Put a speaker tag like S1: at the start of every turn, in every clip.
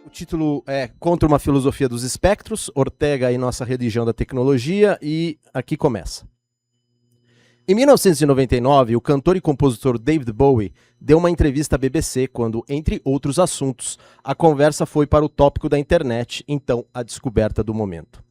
S1: O título é Contra uma Filosofia dos Espectros, Ortega e Nossa Religião da Tecnologia, e aqui começa. Em 1999, o cantor e compositor David Bowie deu uma entrevista à BBC quando, entre outros assuntos, a conversa foi para o tópico da internet, então a descoberta do momento.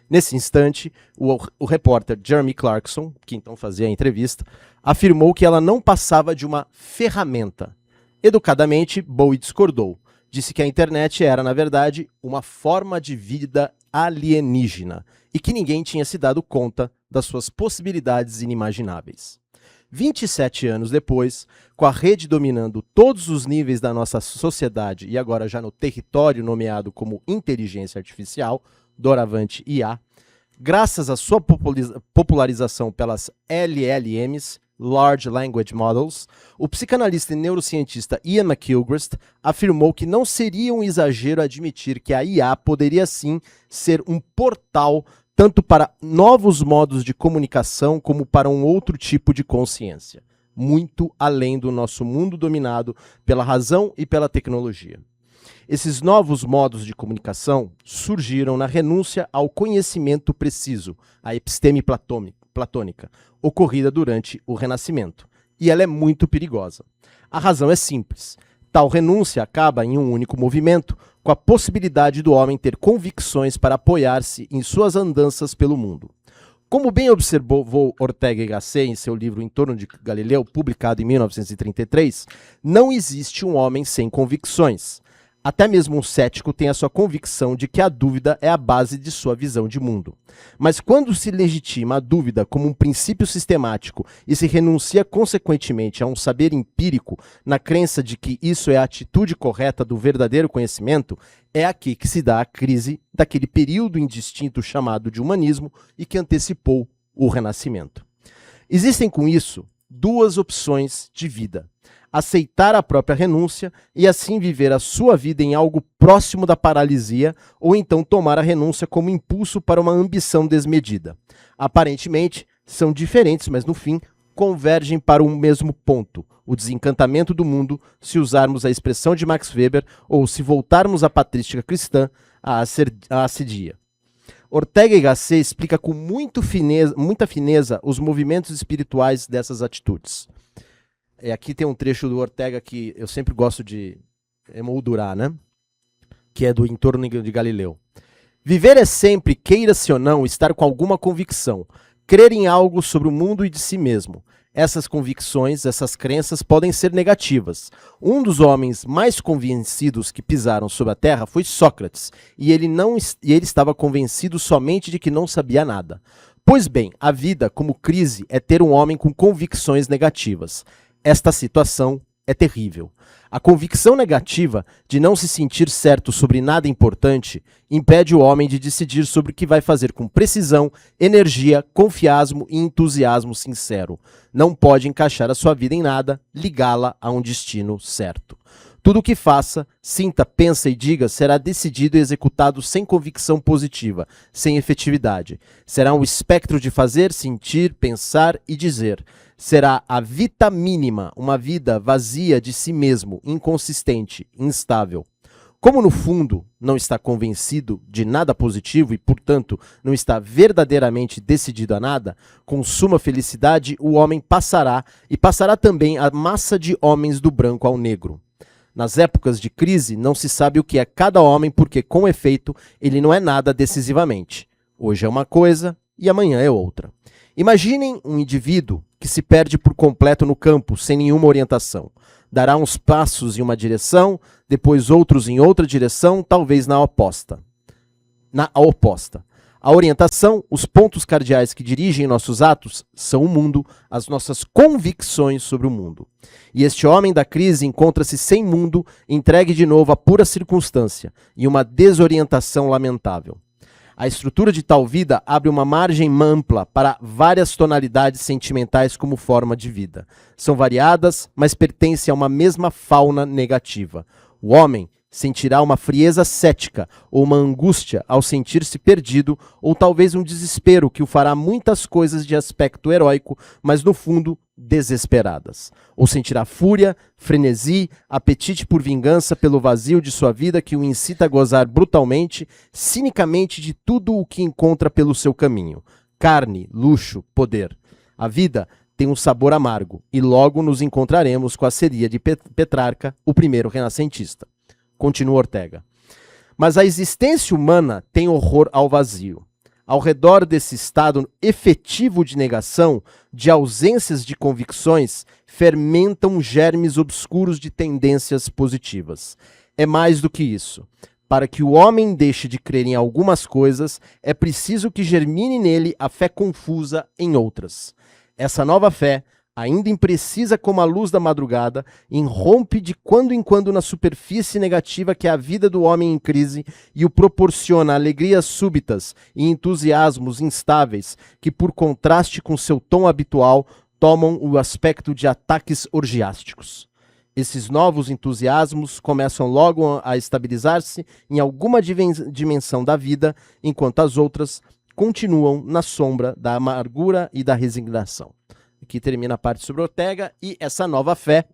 S1: Nesse instante, o repórter Jeremy Clarkson, que então fazia a entrevista, afirmou que ela não passava de uma ferramenta. Educadamente, Bowie discordou. Disse que a internet era, na verdade, uma forma de vida alienígena e que ninguém tinha se dado conta das suas possibilidades inimagináveis. 27 anos depois, com a rede dominando todos os níveis da nossa sociedade e agora já no território nomeado como inteligência artificial, doravante IA, graças à sua popularização pelas LLMs, Large Language Models, o psicanalista e neurocientista Ian McGilchrist afirmou que não seria um exagero admitir que a IA poderia sim ser um portal tanto para novos modos de comunicação como para um outro tipo de consciência, muito além do nosso mundo dominado pela razão e pela tecnologia. Esses novos modos de comunicação surgiram na renúncia ao conhecimento preciso, a episteme platônica, ocorrida durante o Renascimento. E ela é muito perigosa. A razão é simples. Tal renúncia acaba em um único movimento, com a possibilidade do homem ter convicções para apoiar-se em suas andanças pelo mundo. Como bem observou Ortega y Gasset em seu livro Em Torno de Galileu, publicado em 1933, não existe um homem sem convicções. Até mesmo um cético tem a sua convicção de que a dúvida é a base de sua visão de mundo. Mas quando se legitima a dúvida como um princípio sistemático e se renuncia consequentemente a um saber empírico na crença de que isso é a atitude correta do verdadeiro conhecimento, é aqui que se dá a crise daquele período indistinto chamado de humanismo e que antecipou o Renascimento. Existem com isso duas opções de vida: aceitar a própria renúncia e assim viver a sua vida em algo próximo da paralisia, ou então tomar a renúncia como impulso para uma ambição desmedida. Aparentemente, são diferentes, mas no fim convergem para um mesmo ponto: o desencantamento do mundo, se usarmos a expressão de Max Weber, ou se voltarmos à patrística cristã, a ascedia. Ortega y Gasset explica com muita fineza os movimentos espirituais dessas atitudes. Aqui tem um trecho do Ortega que eu sempre gosto de emoldurar, né? Que é do Em Torno de Galileu. Viver é sempre, queira-se ou não, estar com alguma convicção, crer em algo sobre o mundo e de si mesmo. Essas convicções, essas crenças podem ser negativas. Um dos homens mais convencidos que pisaram sobre a terra foi Sócrates, e ele estava convencido somente de que não sabia nada. Pois bem, a vida, como crise, é ter um homem com convicções negativas. Esta situação é terrível. A convicção negativa de não se sentir certo sobre nada importante impede o homem de decidir sobre o que vai fazer com precisão, energia, confiasmo e entusiasmo sincero. Não pode encaixar a sua vida em nada, ligá-la a um destino certo. Tudo o que faça, sinta, pensa e diga será decidido e executado sem convicção positiva, sem efetividade. Será um espectro de fazer, sentir, pensar e dizer. Será a vita mínima, uma vida vazia de si mesmo, inconsistente, instável. Como no fundo não está convencido de nada positivo e, portanto, não está verdadeiramente decidido a nada, com suma felicidade o homem passará, e passará também a massa de homens do branco ao negro. Nas épocas de crise, não se sabe o que é cada homem porque, com efeito, ele não é nada decisivamente. Hoje é uma coisa e amanhã é outra. Imaginem um indivíduo que se perde por completo no campo, sem nenhuma orientação. Dará uns passos em uma direção, depois outros em outra direção, talvez na oposta. A orientação, os pontos cardeais que dirigem nossos atos, são o mundo, as nossas convicções sobre o mundo. E este homem da crise encontra-se sem mundo, entregue de novo à pura circunstância, e uma desorientação lamentável. A estrutura de tal vida abre uma margem ampla para várias tonalidades sentimentais como forma de vida. São variadas, mas pertencem a uma mesma fauna negativa. O homem, Sentirá uma frieza cética ou uma angústia ao sentir-se perdido, ou talvez um desespero que o fará muitas coisas de aspecto heróico, mas no fundo desesperadas. Ou sentirá fúria, frenesi, apetite por vingança pelo vazio de sua vida que o incita a gozar brutalmente, cinicamente de tudo o que encontra pelo seu caminho. Carne, luxo, poder. A vida tem um sabor amargo, e logo nos encontraremos com a seria de Petrarca, o primeiro renascentista. Continua Ortega. Mas a existência humana tem horror ao vazio. Ao redor desse estado efetivo de negação, de ausências de convicções, fermentam germes obscuros de tendências positivas. É mais do que isso. Para que o homem deixe de crer em algumas coisas, é preciso que germine nele a fé confusa em outras. Essa nova fé, ainda imprecisa como a luz da madrugada, irrompe de quando em quando na superfície negativa que é a vida do homem em crise e o proporciona alegrias súbitas e entusiasmos instáveis que, por contraste com seu tom habitual, tomam o aspecto de ataques orgiásticos. Esses novos entusiasmos começam logo a estabilizar-se em alguma dimensão da vida, enquanto as outras continuam na sombra da amargura e da resignação. Aqui termina a parte sobre Ortega, e essa nova fé,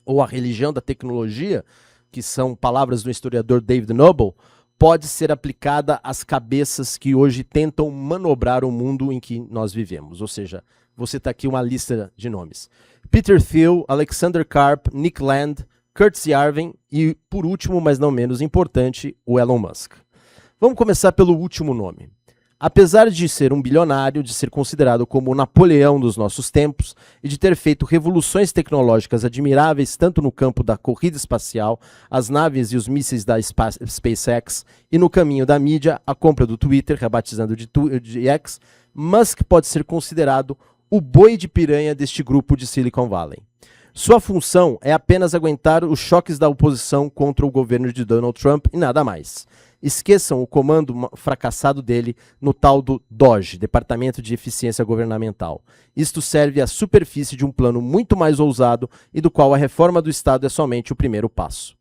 S1: ou a religião da tecnologia, que são palavras do historiador David Noble, pode ser aplicada às cabeças que hoje tentam manobrar o mundo em que nós vivemos. Ou seja, você está aqui uma lista de nomes. Peter Thiel, Alexander Karp, Nick Land, Curtis Yarvin e, por último, mas não menos importante, o Elon Musk. Vamos começar pelo último nome. Apesar de ser um bilionário, de ser considerado como o Napoleão dos nossos tempos e de ter feito revoluções tecnológicas admiráveis tanto no campo da corrida espacial, as naves e os mísseis da SpaceX e no caminho da mídia, a compra do Twitter, rebatizando de X, Musk pode ser considerado o boi de piranha deste grupo de Silicon Valley. Sua função é apenas aguentar os choques da oposição contra o governo de Donald Trump e nada mais. Esqueçam o comando fracassado dele no tal do DOGE, Departamento de Eficiência Governamental. Isto serve à superfície de um plano muito mais ousado e do qual a reforma do Estado é somente o primeiro passo.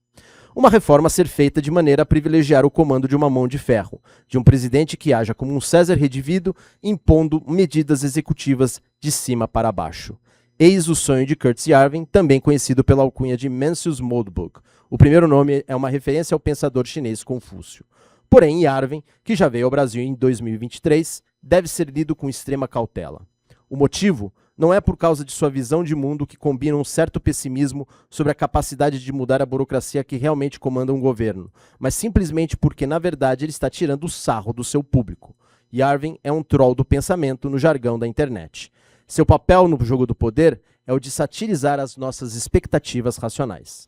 S1: Uma reforma a ser feita de maneira a privilegiar o comando de uma mão de ferro, de um presidente que haja como um César redivido, impondo medidas executivas de cima para baixo. Eis o sonho de Curtis Yarvin, também conhecido pela alcunha de Mencius Moldbug. O primeiro nome é uma referência ao pensador chinês Confúcio. Porém, Yarvin, que já veio ao Brasil em 2023, deve ser lido com extrema cautela. O motivo não é por causa de sua visão de mundo que combina um certo pessimismo sobre a capacidade de mudar a burocracia que realmente comanda um governo, mas simplesmente porque, na verdade, ele está tirando o sarro do seu público. Yarvin é um troll do pensamento no jargão da internet. Seu papel no jogo do poder é o de satirizar as nossas expectativas racionais.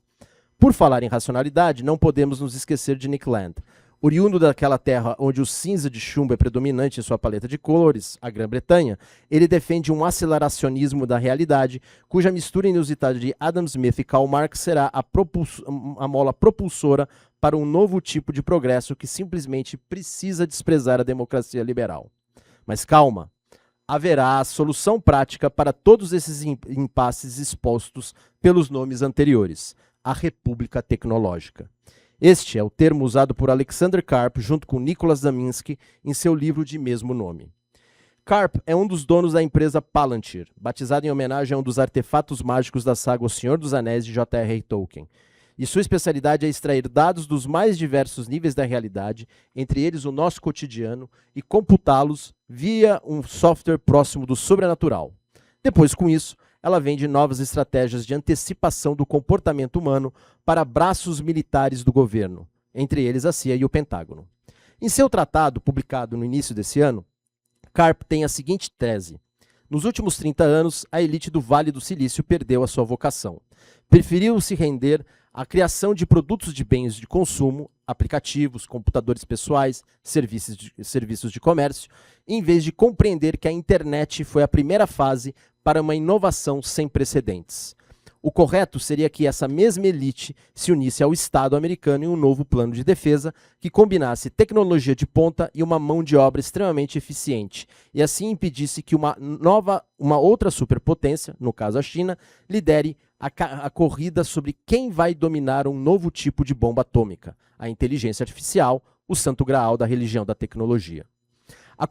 S1: Por falar em racionalidade, não podemos nos esquecer de Nick Land. Oriundo daquela terra onde o cinza de chumbo é predominante em sua paleta de cores, a Grã-Bretanha, ele defende um aceleracionismo da realidade, cuja mistura inusitada de Adam Smith e Karl Marx será a mola propulsora para um novo tipo de progresso que simplesmente precisa desprezar a democracia liberal. Mas calma! Haverá a solução prática para todos esses impasses expostos pelos nomes anteriores, a República Tecnológica. Este é o termo usado por Alexander Karp junto com Nicholas Zaminsky em seu livro de mesmo nome. Karp é um dos donos da empresa Palantir, batizada em homenagem a um dos artefatos mágicos da saga O Senhor dos Anéis de J.R.R. Tolkien. E sua especialidade é extrair dados dos mais diversos níveis da realidade, entre eles o nosso cotidiano, e computá-los via um software próximo do sobrenatural. Depois, com isso, ela vende novas estratégias de antecipação do comportamento humano para braços militares do governo, entre eles a CIA e o Pentágono. Em seu tratado, publicado no início desse ano, Karp tem a seguinte tese: nos últimos 30 anos, a elite do Vale do Silício perdeu a sua vocação. Preferiu se render à criação de produtos de bens de consumo, aplicativos, computadores pessoais, serviços de comércio, em vez de compreender que a internet foi a primeira fase para uma inovação sem precedentes. O correto seria que essa mesma elite se unisse ao Estado americano em um novo plano de defesa que combinasse tecnologia de ponta e uma mão de obra extremamente eficiente, e assim impedisse que uma outra superpotência, no caso a China, lidere a corrida sobre quem vai dominar um novo tipo de bomba atômica, a inteligência artificial, o santo graal da religião da tecnologia. A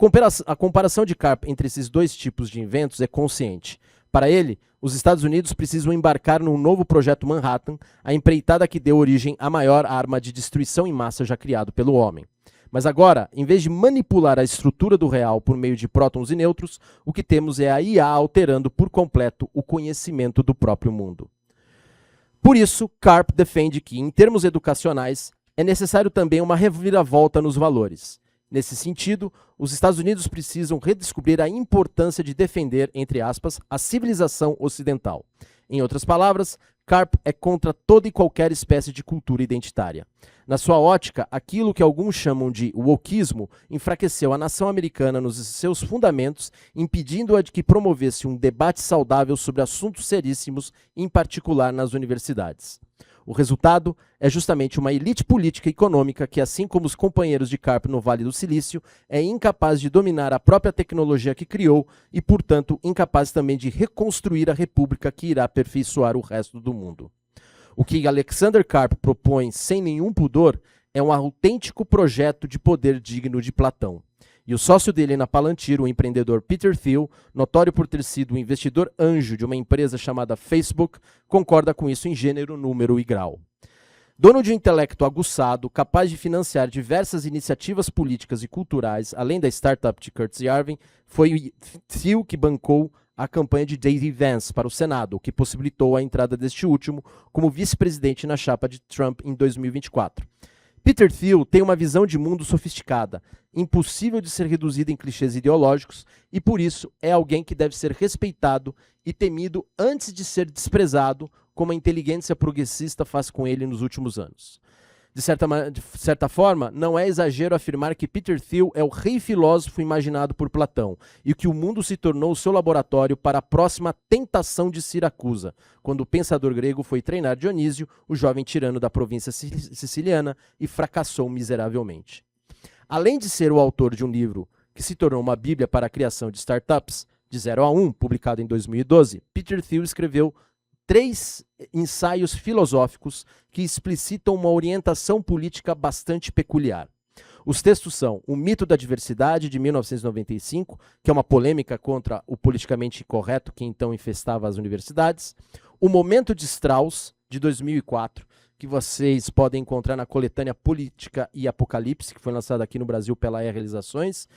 S1: comparação de Karp entre esses dois tipos de inventos é consciente. Para ele, os Estados Unidos precisam embarcar num novo projeto Manhattan, a empreitada que deu origem à maior arma de destruição em massa já criado pelo homem. Mas agora, em vez de manipular a estrutura do real por meio de prótons e nêutrons, o que temos é a IA alterando por completo o conhecimento do próprio mundo. Por isso, Karp defende que, em termos educacionais, é necessário também uma reviravolta nos valores. Nesse sentido, os Estados Unidos precisam redescobrir a importância de defender, entre aspas, a civilização ocidental. Em outras palavras, Karp é contra toda e qualquer espécie de cultura identitária. Na sua ótica, aquilo que alguns chamam de wokismo enfraqueceu a nação americana nos seus fundamentos, impedindo-a de que promovesse um debate saudável sobre assuntos seríssimos, em particular nas universidades. O resultado é justamente uma elite política e econômica que, assim como os companheiros de Karp no Vale do Silício, é incapaz de dominar a própria tecnologia que criou e, portanto, incapaz também de reconstruir a república que irá aperfeiçoar o resto do mundo. O que Alexander Karp propõe sem nenhum pudor é um autêntico projeto de poder digno de Platão. E o sócio dele na Palantir, o empreendedor Peter Thiel, notório por ter sido o investidor anjo de uma empresa chamada Facebook, concorda com isso em gênero, número e grau. Dono de um intelecto aguçado, capaz de financiar diversas iniciativas políticas e culturais, além da startup de Curtis Yarvin, foi Thiel que bancou a campanha de J.D. Vance para o Senado, o que possibilitou a entrada deste último como vice-presidente na chapa de Trump em 2024. Peter Thiel tem uma visão de mundo sofisticada, impossível de ser reduzida em clichês ideológicos, e por isso é alguém que deve ser respeitado e temido antes de ser desprezado, como a inteligência progressista faz com ele nos últimos anos. De certa forma, não é exagero afirmar que Peter Thiel é o rei filósofo imaginado por Platão e que o mundo se tornou o seu laboratório para a próxima tentação de Siracusa, quando o pensador grego foi treinar Dionísio, o jovem tirano da província siciliana, e fracassou miseravelmente. Além de ser o autor de um livro que se tornou uma bíblia para a criação de startups, de 0 a 1, publicado em 2012, Peter Thiel escreveu 3 ensaios filosóficos que explicitam uma orientação política bastante peculiar. Os textos são O Mito da Diversidade, de 1995, que é uma polêmica contra o politicamente correto que então infestava as universidades, O Momento de Strauss, de 2004, que vocês podem encontrar na coletânea Política e Apocalipse, que foi lançada aqui no Brasil pela Realizações.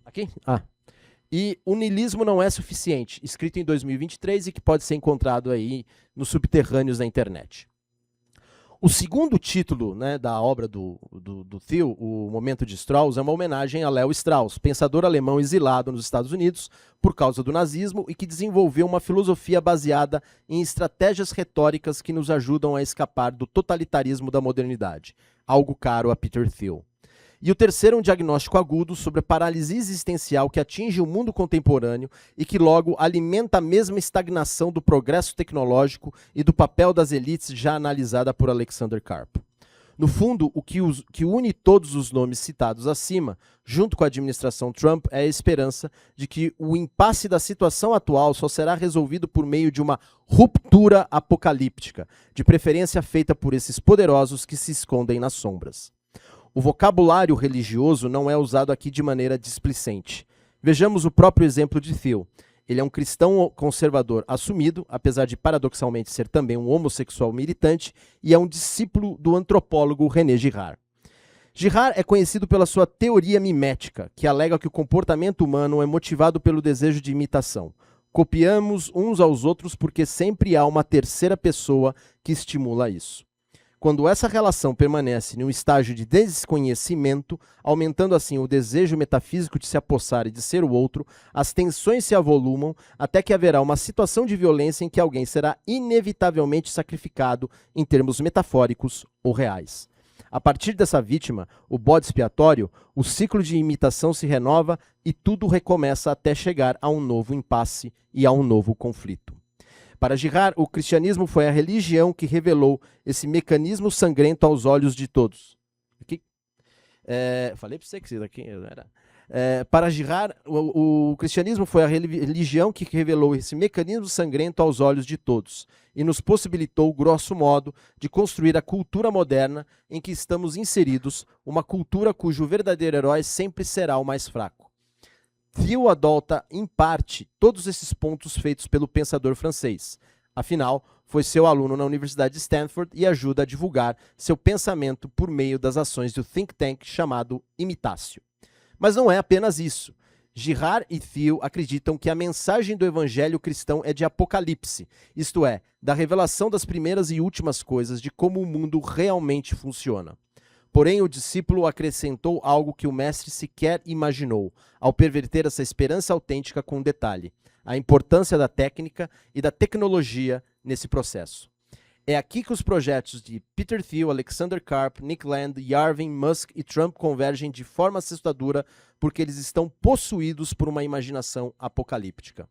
S1: Aqui? E O Niilismo Não É Suficiente, escrito em 2023 e que pode ser encontrado aí nos subterrâneos da internet. O segundo título, né, da obra do Thiel, O Momento de Strauss, é uma homenagem a Leo Strauss, pensador alemão exilado nos Estados Unidos por causa do nazismo e que desenvolveu uma filosofia baseada em estratégias retóricas que nos ajudam a escapar do totalitarismo da modernidade, algo caro a Peter Thiel. E o terceiro é um diagnóstico agudo sobre a paralisia existencial que atinge o mundo contemporâneo e que logo alimenta a mesma estagnação do progresso tecnológico e do papel das elites já analisada por Alexander Karp. No fundo, o que une todos os nomes citados acima, junto com a administração Trump, é a esperança de que o impasse da situação atual só será resolvido por meio de uma ruptura apocalíptica, de preferência feita por esses poderosos que se escondem nas sombras. O vocabulário religioso não é usado aqui de maneira displicente. Vejamos o próprio exemplo de Thiel. Ele é um cristão conservador assumido, apesar de paradoxalmente ser também um homossexual militante, e é um discípulo do antropólogo René Girard. Girard é conhecido pela sua teoria mimética, que alega que o comportamento humano é motivado pelo desejo de imitação. Copiamos uns aos outros porque sempre há uma terceira pessoa que estimula isso. Quando essa relação permanece num estágio de desconhecimento, aumentando assim o desejo metafísico de se apossar e de ser o outro, as tensões se avolumam até que haverá uma situação de violência em que alguém será inevitavelmente sacrificado em termos metafóricos ou reais. A partir dessa vítima, o bode expiatório, o ciclo de imitação se renova e tudo recomeça até chegar a um novo impasse e a um novo conflito. Para Girard, o cristianismo foi a religião que revelou esse mecanismo sangrento aos olhos de todos. Aqui, falei para você que isso daqui era... Para Girard, o cristianismo foi a religião que revelou esse mecanismo sangrento aos olhos de todos e nos possibilitou, grosso modo, de construir a cultura moderna em que estamos inseridos, uma cultura cujo verdadeiro herói sempre será o mais fraco. Thiel adota, em parte, todos esses pontos feitos pelo pensador francês. Afinal, foi seu aluno na Universidade de Stanford e ajuda a divulgar seu pensamento por meio das ações do think tank chamado Imitatio. Mas não é apenas isso. Girard e Thiel acreditam que a mensagem do evangelho cristão é de apocalipse, isto é, da revelação das primeiras e últimas coisas de como o mundo realmente funciona. Porém, o discípulo acrescentou algo que o mestre sequer imaginou, ao perverter essa esperança autêntica com um detalhe: a importância da técnica e da tecnologia nesse processo. É aqui que os projetos de Peter Thiel, Alexander Karp, Nick Land, Yarvin, Musk e Trump convergem de forma assustadora porque eles estão possuídos por uma imaginação apocalíptica.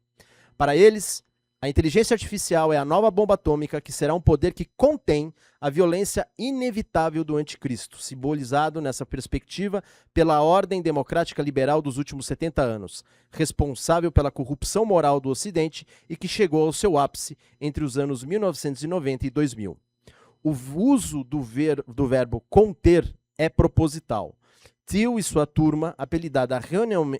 S1: Para eles, a inteligência artificial é a nova bomba atômica que será um poder que contém a violência inevitável do anticristo, simbolizado nessa perspectiva pela ordem democrática liberal dos últimos 70 anos, responsável pela corrupção moral do Ocidente e que chegou ao seu ápice entre os anos 1990 e 2000. O uso do verbo conter é proposital. Thiel e sua turma, apelidada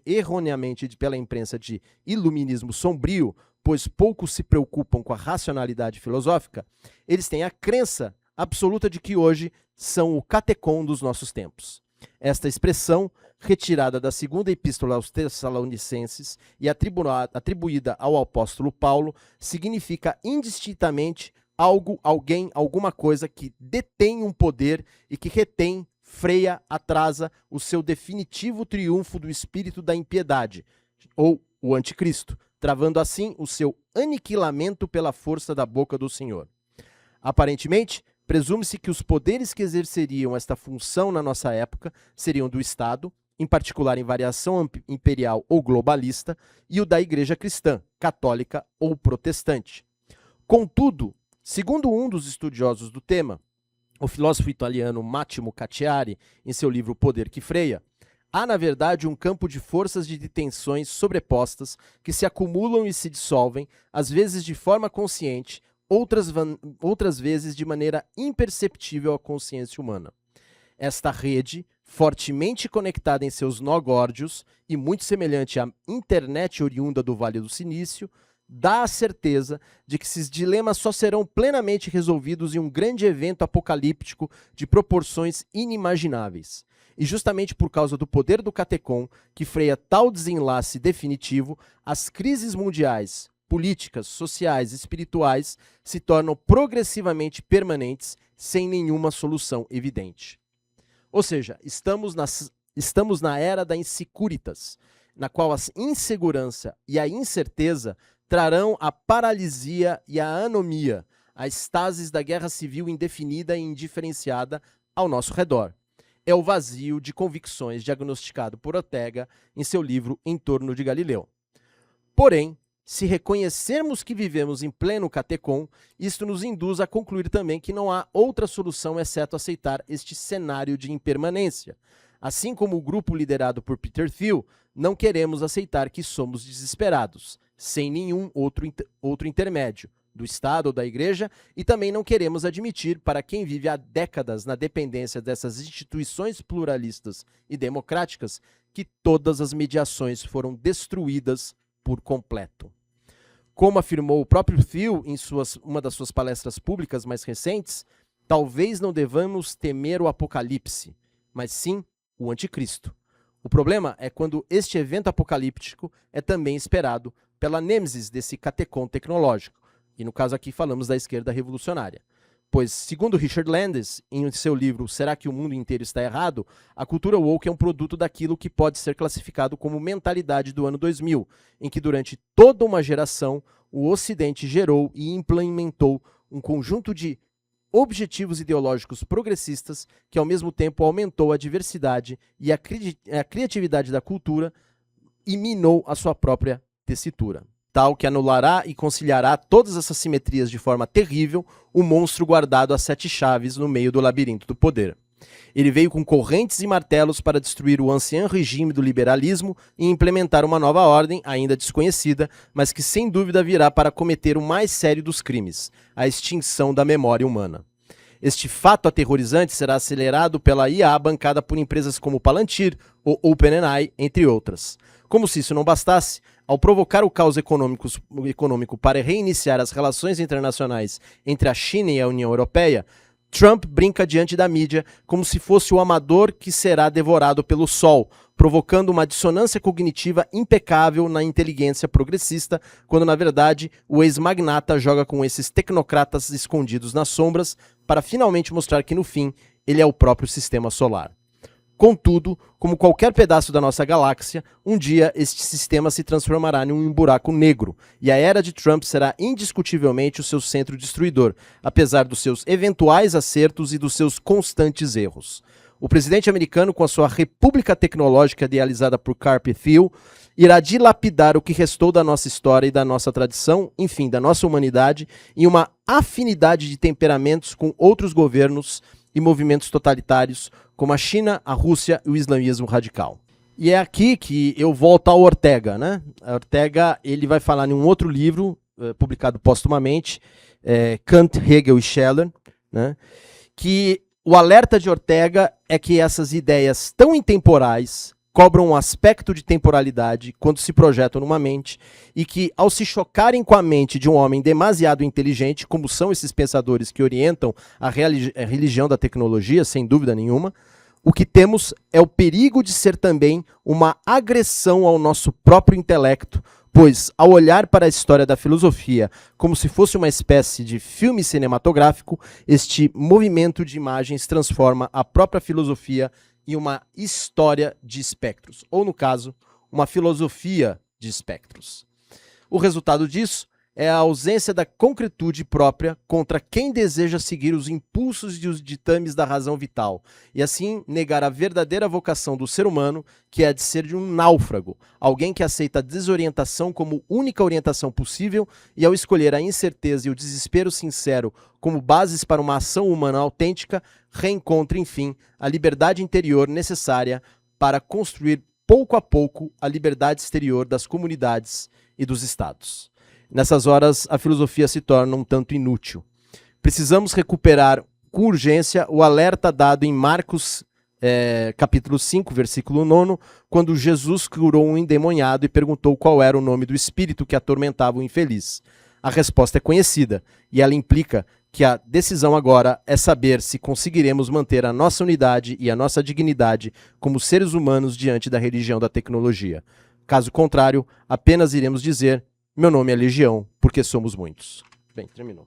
S1: erroneamente pela imprensa de iluminismo sombrio, pois poucos se preocupam com a racionalidade filosófica, eles têm a crença absoluta de que hoje são o catecon dos nossos tempos. Esta expressão, retirada da segunda epístola aos Tessalonicenses e atribuída ao apóstolo Paulo, significa indistintamente algo, alguém, alguma coisa que detém um poder e que retém, freia, atrasa o seu definitivo triunfo do espírito da impiedade, ou o anticristo, travando assim o seu aniquilamento pela força da boca do Senhor. Aparentemente, presume-se que os poderes que exerceriam esta função na nossa época seriam do Estado, em particular em variação imperial ou globalista, e o da Igreja cristã, católica ou protestante. Contudo, segundo um dos estudiosos do tema, o filósofo italiano Massimo Cacciari, em seu livro O Poder que Freia, há, na verdade, um campo de forças de tensões sobrepostas que se acumulam e se dissolvem, às vezes de forma consciente, outras vezes de maneira imperceptível à consciência humana. Esta rede, fortemente conectada em seus nó górdios e muito semelhante à internet oriunda do Vale do Silício, dá a certeza de que esses dilemas só serão plenamente resolvidos em um grande evento apocalíptico de proporções inimagináveis. E justamente por causa do poder do catecon, que freia tal desenlace definitivo, as crises mundiais, políticas, sociais e espirituais se tornam progressivamente permanentes, sem nenhuma solução evidente. Ou seja, estamos na era da insecuritas, na qual a insegurança e a incerteza trarão a paralisia e a anomia, a estasis da guerra civil indefinida e indiferenciada ao nosso redor. É o vazio de convicções diagnosticado por Ortega em seu livro Em Torno de Galileu. Porém, se reconhecermos que vivemos em pleno catecon, isto nos induz a concluir também que não há outra solução exceto aceitar este cenário de impermanência. Assim como o grupo liderado por Peter Thiel, não queremos aceitar que somos desesperados, sem nenhum outro intermédio, do Estado ou da Igreja, e também não queremos admitir, para quem vive há décadas na dependência dessas instituições pluralistas e democráticas, que todas as mediações foram destruídas por completo. Como afirmou o próprio Thiel em uma das suas palestras públicas mais recentes, talvez não devamos temer o apocalipse, mas sim o anticristo. O problema é quando este evento apocalíptico é também esperado pela nêmesis desse catecon tecnológico, e no caso aqui falamos da esquerda revolucionária. Pois, segundo Richard Landes, em seu livro Será que o Mundo Inteiro Está Errado?, a cultura woke é um produto daquilo que pode ser classificado como mentalidade do ano 2000, em que durante toda uma geração o Ocidente gerou e implementou um conjunto de objetivos ideológicos progressistas que ao mesmo tempo aumentou a diversidade e a criatividade da cultura e minou a sua própria tessitura. Tal que anulará e conciliará todas essas simetrias de forma terrível, o monstro guardado a 7 chaves no meio do labirinto do poder. Ele veio com correntes e martelos para destruir o ancião regime do liberalismo e implementar uma nova ordem, ainda desconhecida, mas que sem dúvida virá para cometer o mais sério dos crimes, a extinção da memória humana. Este fato aterrorizante será acelerado pela IA bancada por empresas como Palantir ou OpenAI, entre outras. Como se isso não bastasse, ao provocar o caos econômico para reiniciar as relações internacionais entre a China e a União Europeia, Trump brinca diante da mídia como se fosse o amador que será devorado pelo sol, provocando uma dissonância cognitiva impecável na inteligência progressista, quando na verdade o ex-magnata joga com esses tecnocratas escondidos nas sombras para finalmente mostrar que no fim ele é o próprio sistema solar. Contudo, como qualquer pedaço da nossa galáxia, um dia este sistema se transformará em um buraco negro, e a era de Trump será indiscutivelmente o seu centro destruidor, apesar dos seus eventuais acertos e dos seus constantes erros. O presidente americano, com a sua república tecnológica idealizada por Carp Thiel, irá dilapidar o que restou da nossa história e da nossa tradição, enfim, da nossa humanidade, em uma afinidade de temperamentos com outros governos e movimentos totalitários, como a China, a Rússia e o islamismo radical. E é aqui que eu volto ao Ortega, né? A Ortega, ele vai falar em um outro livro, publicado póstumamente, Kant, Hegel e Scheller, né? Que o alerta de Ortega é que essas ideias tão intemporais cobram um aspecto de temporalidade quando se projetam numa mente e que, ao se chocarem com a mente de um homem demasiado inteligente, como são esses pensadores que orientam a religião da tecnologia, sem dúvida nenhuma, o que temos é o perigo de ser também uma agressão ao nosso próprio intelecto, pois, ao olhar para a história da filosofia como se fosse uma espécie de filme cinematográfico, este movimento de imagens transforma a própria filosofia em uma história de espectros, ou no caso, uma filosofia de espectros. O resultado disso é a ausência da concretude própria contra quem deseja seguir os impulsos e os ditames da razão vital, e assim negar a verdadeira vocação do ser humano, que é a de ser de um náufrago, alguém que aceita a desorientação como única orientação possível e, ao escolher a incerteza e o desespero sincero como bases para uma ação humana autêntica, reencontra, enfim, a liberdade interior necessária para construir pouco a pouco a liberdade exterior das comunidades e dos estados. Nessas horas, a filosofia se torna um tanto inútil. Precisamos recuperar com urgência o alerta dado em Marcos, capítulo 5, versículo 9, quando Jesus curou um endemoniado e perguntou qual era o nome do espírito que atormentava o infeliz. A resposta é conhecida, e ela implica que a decisão agora é saber se conseguiremos manter a nossa unidade e a nossa dignidade como seres humanos diante da religião da tecnologia. Caso contrário, apenas iremos dizer: meu nome é Legião, porque somos muitos. Bem, terminou.